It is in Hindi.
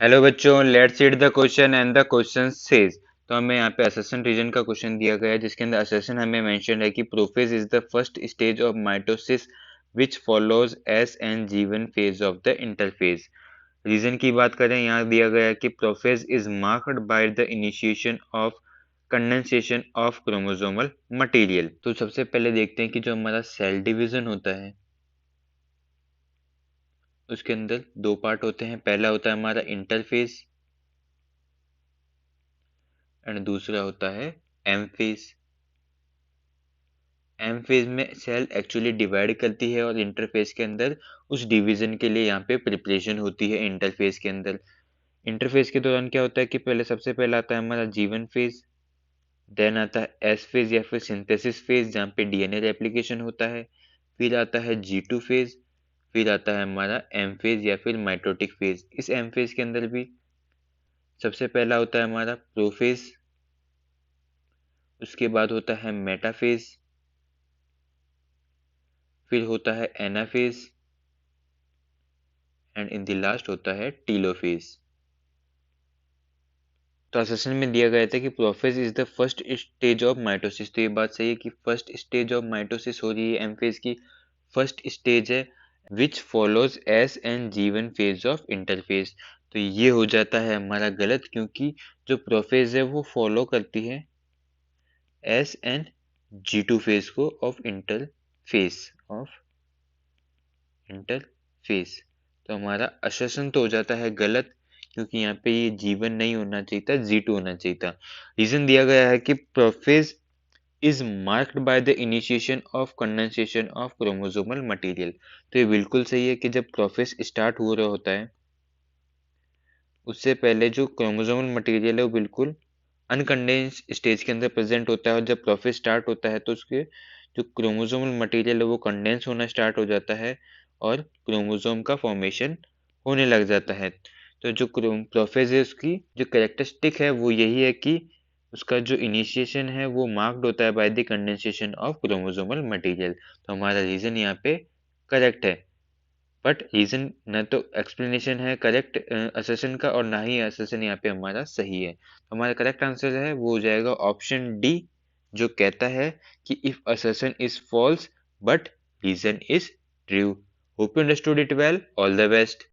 हेलो बच्चों, let's read the question and the question says. तो हमें यहाँ पे असर्शन रीजन का क्वेश्चन दिया गया है, जिसके अंदर असर्शन हमें मेंशन है कि prophase is the first stage of mitosis which follows S and G one phase of the interphase. Reason की बात करें, यहाँ दिया गया है कि prophase is marked by the initiation of condensation of chromosomal material. तो सबसे पहले देखते हैं कि जो हमारा सेल डिवीजन होता है उसके अंदर दो पार्ट होते हैं। पहला होता है हमारा इंटरफेज एंड दूसरा होता है एम फेज। एम फेज में सेल एक्चुअली डिवाइड करती है और इंटरफेज के अंदर उस डिवीजन के लिए यहाँ पे प्रिपरेशन होती है इंटरफेज के अंदर। इंटरफेज के दौरान क्या होता है कि पहले सबसे पहला आता है हमारा जीवन फेज, देन आता है एस फेज या फिर सिंथेसिस फेज जहाँ पे डीएनए रेप्लिकेशन होता है, फिर आता है G2 फेज, फिर आता है हमारा एम फेज या फिर माइटोटिक फेज। इस एम फेज के अंदर भी सबसे पहला होता है हमारा प्रोफेज, उसके बाद होता है मेटाफेज, फिर होता है anaphase and in the last होता है टीलोफेज। तो असर्शन में दिया गया था कि prophase is the first stage of mitosis. तो ये बात सही है कि फर्स्ट स्टेज ऑफ माइटोसिस हो रही है, एम फेज की फर्स्ट स्टेज है, विच follows S and G one phase of interphase. तो ये हो जाता है हमारा गलत, क्योंकि जो प्रोफेज है वो फॉलो करती है एस एंड G2 फेज को ऑफ इंटरफेस। तो हमारा असर्शन तो हो जाता है गलत, क्योंकि यहाँ पे ये G1 नहीं होना चाहिए था, G2 होना चाहिए था। रीजन दिया गया है कि prophase is marked by the initiation of condensation of chromosomal material. तो ये बिल्कुल सही है कि जब प्रोफेज स्टार्ट हो रहा होता है उससे पहले जो क्रोमोसोमल मटेरियल है वो बिल्कुल अनकंडेंस स्टेज के अंदर प्रेजेंट होता है, और जब प्रोफेज स्टार्ट होता है तो उसके जो क्रोमोसोमल मटेरियल है वो कंडेंस होना स्टार्ट हो जाता है और क्रोमोसोम का फॉर्मेशन होने लग जाता है। तो जो प्रोफेज है उसकी जो कैरेक्टरिस्टिक है वो यही है कि उसका जो इनिशिएशन है वो मार्क्ड होता है by the condensation of chromosomal material. तो हमारा रीजन यहाँ पे करेक्ट है, बट रीजन न तो एक्सप्लेनेशन है करेक्ट असर्शन का और ना ही असर्शन यहाँ पे हमारा सही है। तो हमारा करेक्ट आंसर है वो हो जाएगा ऑप्शन डी, जो कहता है कि if assertion is false but reason is true. Hope you understood it well. All the best.